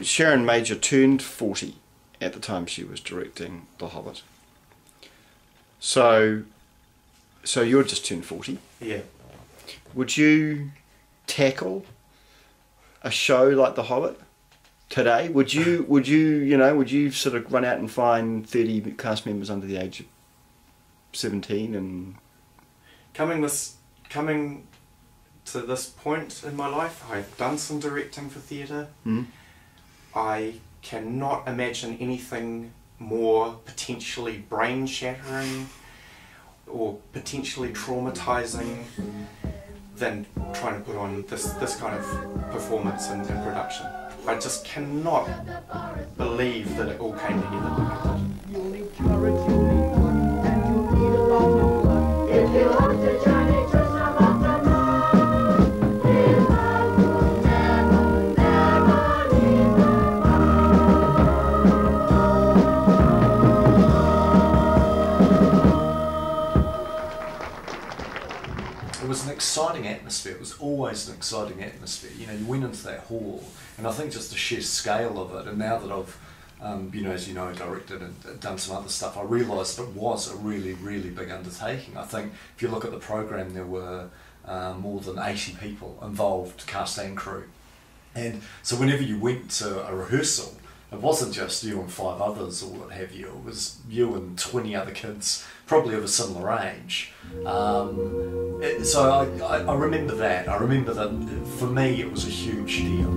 Sharon Major turned 40 at the time she was directing The Hobbit. So you're just turned 40. Yeah. Would you tackle a show like The Hobbit today? Would you sort of run out and find 30 cast members under the age of 17 and coming to this point in my life, I've done some directing for theatre. I cannot imagine anything more potentially brain-shattering or potentially traumatising than trying to put on this kind of performance in production. I just cannot believe that it all came together like it did. It was an exciting atmosphere. It was always an exciting atmosphere. You know, you went into that hall, and I think just the sheer scale of it. And now that I've, as you know, directed and done some other stuff, I realised it was a really, really big undertaking. I think if you look at the program, there were more than 80 people involved, cast and crew. And so whenever you went to a rehearsal, it wasn't just you and 5 others or what have you. It was you and 20 other kids, probably of a similar age. So I remember that. I remember that for me it was a huge deal.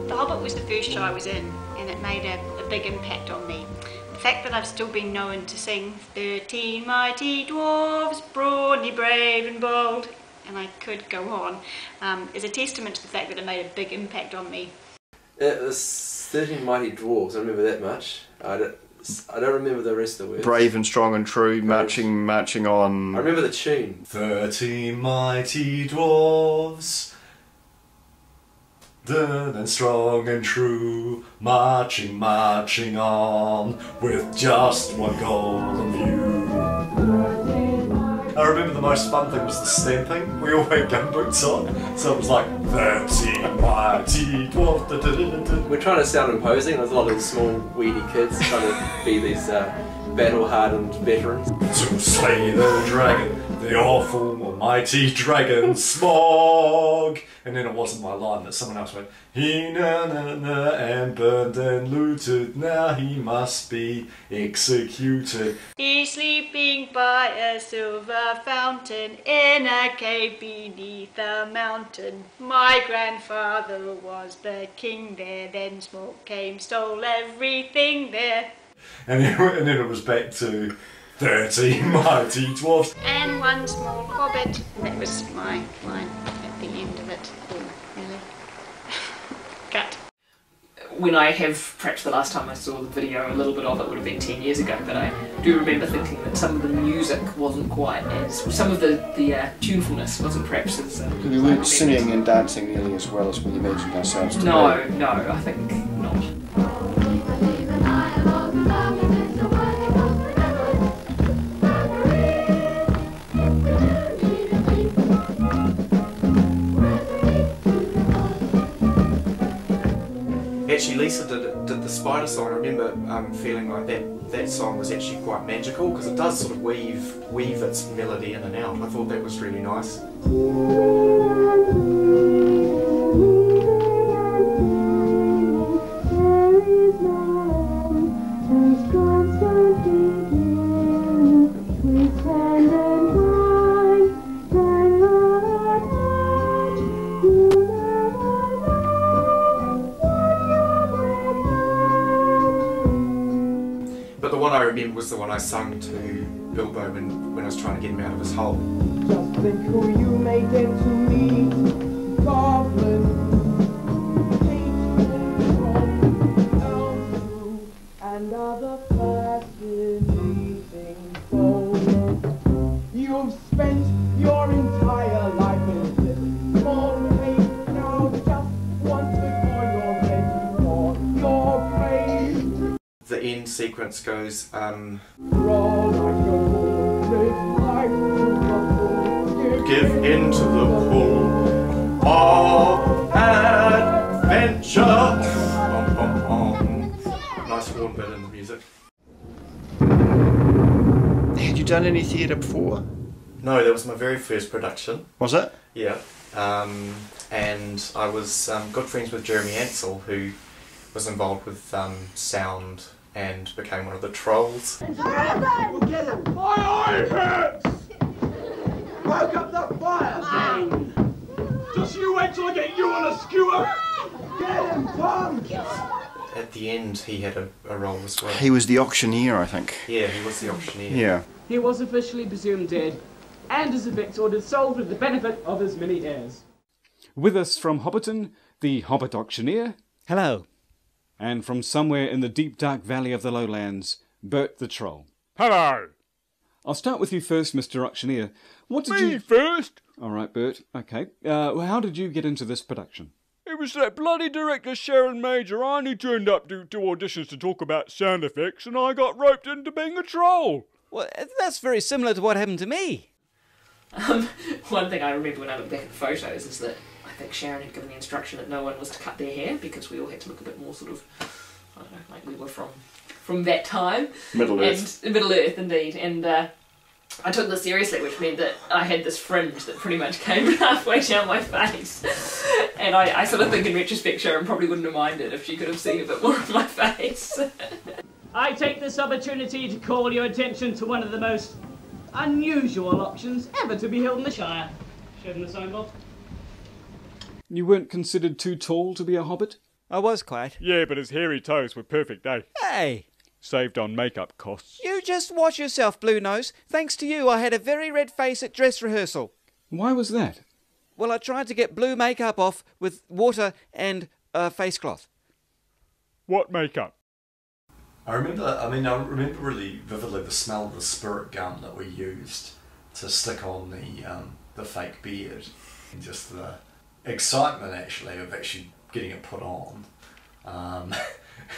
The Hobbit was the first show I was in, and it made a big impact on me. The fact that I've still been known to sing 13 mighty dwarves, brawny, brave and bold, and I could go on, is a testament to the fact that it made a big impact on me. It was 13 mighty dwarves, I remember that much. I don't remember the rest of the words. Brave and strong and true, marching on. I remember the tune. 13 mighty dwarves, done and strong and true, marching on, with just one goal in view. I remember the most fun thing was the stamping. We all had gumboots on, so it was like 13 mighty dwarves. We're trying to sound imposing. There's a lot of small, weedy kids trying to be these battle-hardened veterans. To slay the dragon, the awful mighty dragon Smog. And then it wasn't my line, that someone else went, he na and burned and looted, now he must be executed. He's sleeping by a silver fountain in a cave beneath a mountain. My grandfather was the king there, then smoke came, stole everything there. And then it was back to 13 mighty dwarfs. And one small hobbit. That was my line at the end of it. Oh, really? Cut. When I have, perhaps the last time I saw the video, a little bit of it would have been 10 years ago, but I do remember thinking that some of the music wasn't quite as, some of the tunefulness wasn't perhaps as... We weren't singing and dancing nearly as well as we imagined ourselves to be. No, I think not. Actually, Lisa did the spider song. I remember feeling like that song was actually quite magical because it does sort of weave its melody in and out. I thought that was really nice. But the one I remember was the one I sung to Bilbo when I was trying to get him out of his hole. Just think who you made them to meet, Goblin, and other fascinating foes. You've spent your entire life in this small cave, now just once before you're ready for your grave. The end sequence goes, Give dive into the pool of adventure. Nice warm bit in the music. Had you done any theatre before? No, that was my very first production. Was it? Yeah. And I was good friends with Jeremy Ansell, who was involved with sound and became one of the trolls. We'll get him! My eye hurts! Poke up the fire, Bang! Just you wait till I get you on a skewer! Get him, Tom! At the end, he had a role as well. He was the auctioneer, I think. Yeah, he was the auctioneer. Yeah. He was officially presumed dead, and as a victor ordered sold with the benefit of his many heirs. With us from Hobbiton, the Hobbit Auctioneer. Hello. And from somewhere in the deep dark valley of the lowlands, Bert the Troll. Hello. I'll start with you first, Mr. Auctioneer. What did Me first? All right, Bert. Okay. How did you get into this production? It was that bloody director Sharon Major. I only turned up to auditions to talk about sound effects, and I got roped into being a troll. Well, that's very similar to what happened to me. One thing I remember when I look back at the photos is that I think Sharon had given the instruction that no one was to cut their hair because we all had to look a bit more sort of, I don't know, like we were from that time. Middle Earth. And Middle Earth, indeed. And I took this seriously, which meant that I had this fringe that pretty much came halfway down my face. And I sort of think in retrospect Sharon probably wouldn't have minded if she could have seen a bit more of my face. I take this opportunity to call your attention to one of the most unusual auctions ever to be held in the Shire. Show them the signboard. You weren't considered too tall to be a hobbit? I was quite. Yeah, but his hairy toes were perfect, eh? Hey! Saved on makeup costs. You just watch yourself, Blue Nose. Thanks to you, I had a very red face at dress rehearsal. Why was that? Well, I tried to get blue makeup off with water and a face cloth. What makeup? I remember really vividly the smell of the spirit gum that we used to stick on the fake beard, and just the excitement actually of actually getting it put on,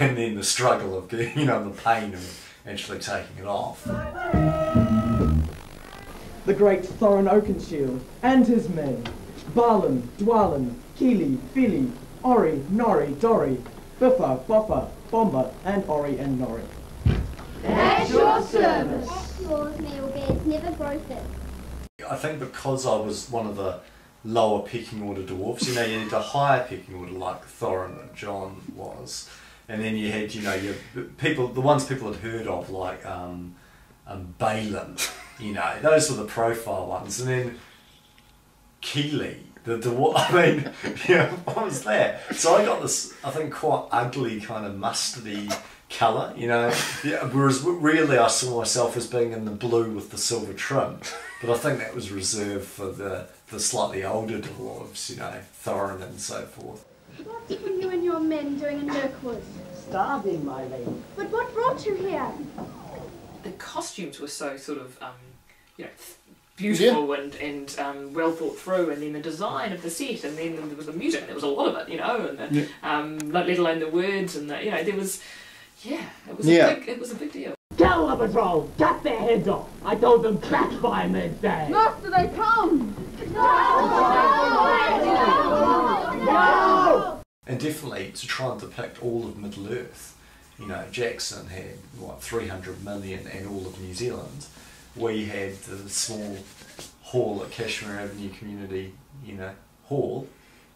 and then the struggle of getting, the pain of actually taking it off. The great Thorin Oakenshield and his men, Balin, Dwalin, Kili, Fili, Ori, Nori, Dori, Bifur, Boffa, Bomba, and Ori and Nori. At your service. At yours, Mealbeards, never broke it. I think because I was one of the lower pecking order dwarves, you need a higher pecking order like Thorin and John was, and then you had, your people, the ones people had heard of like Balin, those were the profile ones, and then Kili. What was that? So I got this, I think, quite ugly kind of mustardy colour, whereas really I saw myself as being in the blue with the silver trim, but I think that was reserved for the slightly older dwarves, Thorin and so forth. What were you and your men doing in Mirkwood? Starving, my lady. But what brought you here? The costumes were so sort of, beautiful and well thought through, and then the design of the set, and then there was the music, and there was a lot of it, and let alone the words, and there was, it was a big deal. Tell the patrol, cut their heads off. I told them back by midday. Master, they come! No! And definitely to try and depict all of Middle Earth, Jackson had 300 million and all of New Zealand. We had the small hall at Kashmir Avenue Community, hall,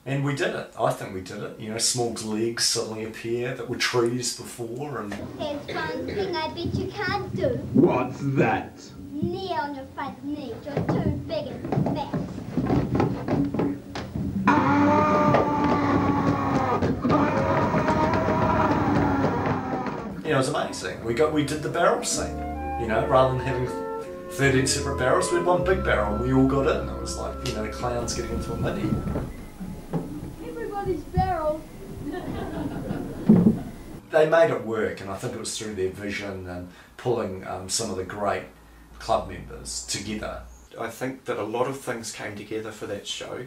and we did it. I think we did it. Small legs suddenly appear that were trees before, and There's one thing I bet you can't do. What's that? Knee on your front knee. You're too big and fat. it was amazing. We did the barrel scene. Rather than having 13 separate barrels, we had one big barrel and we all got in. It was like, the clowns getting into a mini. Everybody's barrel. They made it work, and I think it was through their vision and pulling some of the great club members together. I think that a lot of things came together for that show.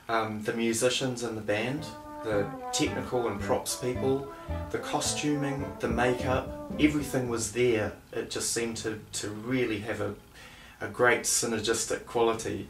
The musicians in the band, the technical and props people, the costuming, the makeup, everything was there. It just seemed to really have a great synergistic quality.